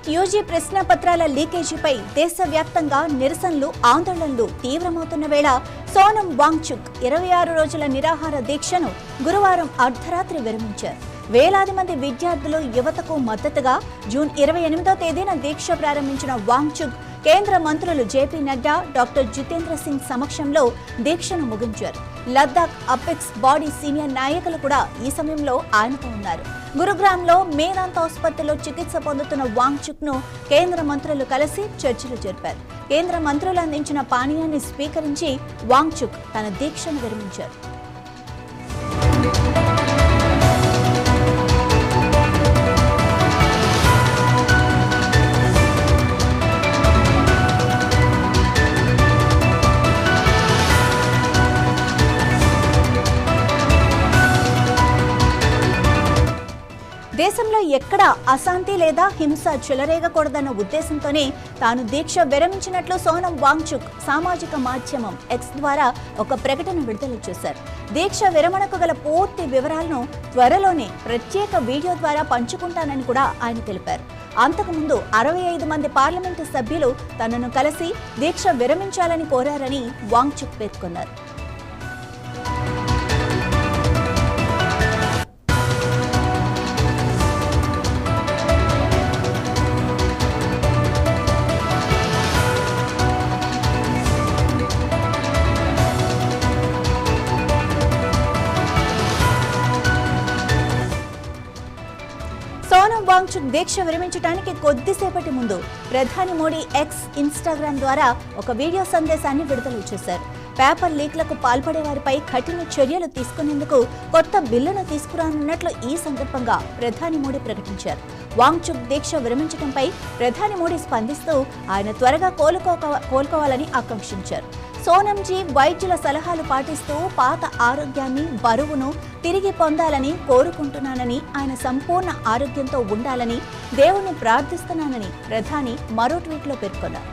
NEET UG ప్రశ్నపత్రాల లీకేజీపై దేశవ్యాప్తంగా నిరసనలు ఆందోళనలు తీవ్రమవుతున్న వేళ సోనం వాంగ్చుక్ 26 రోజుల నిరాహార దీక్షను గురువారం అర్ధరాత్రి విరమించారు. వేలాది మంది విద్యార్థులు యువతకు మద్దతుగా జూన్ 28వ తేదీన దీక్ష ప్రారంభించిన వాంగ్చుక్ కేంద్ర మంత్రులు జేపీ నడ్డా, డాక్టర్ జితేంద్ర సింగ్ సమక్షంలో దీక్షను ముగించారు. లద్దాఖ్ అపెక్స్ బాడీ సీనియర్ నాయకులు కూడా ఈ సమయంలో ఆయనతో ఉన్నారు. గురుగ్రామ్లో మేదాంత ఆసుపత్రిలో చికిత్స పొందుతున్న వాంగ్చుక్ ను కేంద్ర మంత్రులు కలిసి చర్చలు జరిపారు. కేంద్ర మంత్రులు అందించిన పానీయాన్ని స్వీకరించి వాంగ్చుక్ తన దీక్షను విరమించారు. దేశంలో ఎక్కడా అశాంతి లేదా హింస చెలరేగకూడదన్న ఉద్దేశంతోనే తాను దీక్ష విరమించినట్లు సోనం వాంగ్చుక్ సామాజిక మాధ్యమం ఎక్స్ ద్వారా ఒక ప్రకటన విడుదల చేశారు. దీక్ష విరమణకు గల పూర్తి వివరాలను త్వరలోనే ప్రత్యేక వీడియో ద్వారా పంచుకుంటానని కూడా ఆయన తెలిపారు. అంతకుముందు 65 మంది పార్లమెంటు సభ్యులు తనను కలిసి దీక్ష విరమించాలని కోరారని వాంగ్చుక్ పేర్కొన్నారు. సోనం వాంగ్చుక్ దీక్ష విరమించడానికి కొద్దిసేపటి ముందు ప్రధాని మోడీ ఎక్స్, ఇన్స్టాగ్రామ్ ద్వారా ఒక వీడియో సందేశాన్ని విడుదల చేశారు. పేపర్ లీక్లకు పాల్పడే వారిపై కఠిన చర్యలు తీసుకునేందుకు కొత్త బిల్లును తీసుకురానున్నట్లు ఈ సందర్భంగా ప్రధాని మోడీ ప్రకటించారు. వాంగ్చుక్ దీక్ష విరమించడంపై ప్రధాని మోడీ స్పందిస్తూ ఆయన త్వరగా కోలుకోవాలని ఆకాంక్షించారు. సోనంజీ వైద్యుల సలహాలు పాటిస్తూ పాత ఆరోగ్యాన్ని, బరువును తిరిగి పొందాలని కోరుకుంటున్నానని, ఆయన సంపూర్ణ ఆరోగ్యంతో ఉండాలని దేవుణ్ణి ప్రార్థిస్తున్నానని ప్రధాని మరో ట్వీట్లో పేర్కొన్నారు.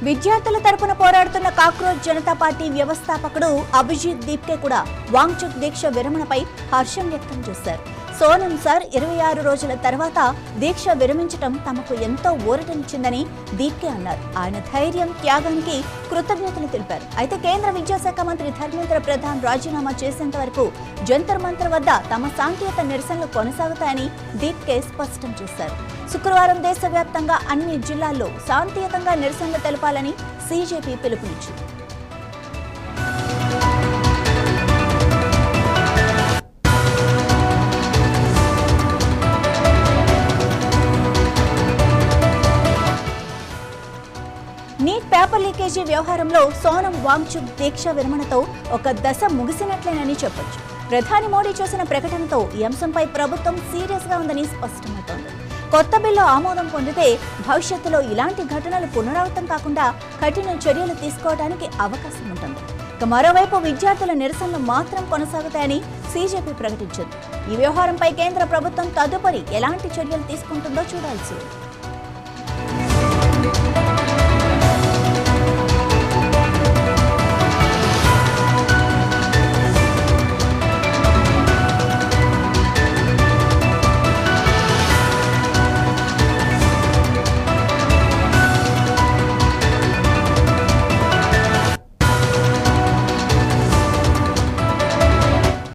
విద్యార్థుల తరపున పోరాడుతున్న కాక్రోచ్ జనతా పార్టీ వ్యవస్థాపకుడు అభిజిత్ దీప్కే కూడా వాంగ్చుక్ దీక్ష విరమణపై హర్షం వ్యక్తం చేశారు. సోనం సార్ 26 రోజుల తర్వాత దీక్ష విరమించడం తమకు ఎంతో ఊరటనిచ్చిందని దీప్కే అన్నారు. ఆయన ధైర్యం, త్యాగానికి కృతజ్ఞతలు తెలిపారు. అయితే కేంద్ర విద్యాశాఖ మంత్రి ధర్మేంద్ర ప్రధాన్ రాజీనామా చేసేంత వరకు జంతర్ మంతర్ వద్ద తమ శాంతియుత నిరసనలు కొనసాగుతాయని దీప్కే స్పష్టం చేశారు. శుక్రవారం దేశవ్యాప్తంగా అన్ని జిల్లాల్లో శాంతియుతంగా నిరసనలు తెలపాలని సీజేపీ పిలుపునిచ్చింది. నీట్ పేపర్ లీకేజీ వ్యవహారంలో సోనం వాంగ్చుక్ దీక్ష విరమణతో ఒక దశ ముగిసినట్లేనని చెప్పొచ్చు. ప్రధాని మోడీ చేసిన ప్రకటనతో ఈ అంశంపై ప్రభుత్వం సీరియస్ గా ఉందని స్పష్టమవుతోంది. కొత్త బిల్లు ఆమోదం పొందితే భవిష్యత్తులో ఇలాంటి ఘటనలు పునరావృతం కాకుండా కఠిన చర్యలు తీసుకోవడానికి అవకాశం ఉంటుంది. ఇక మరోవైపు విద్యార్థుల నిరసనలు మాత్రం కొనసాగుతాయని సీజేపీ ప్రకటించింది. ఈ వ్యవహారంపై కేంద్ర ప్రభుత్వం తదుపరి ఎలాంటి చర్యలు తీసుకుంటుందో చూడాల్సి ఉంది.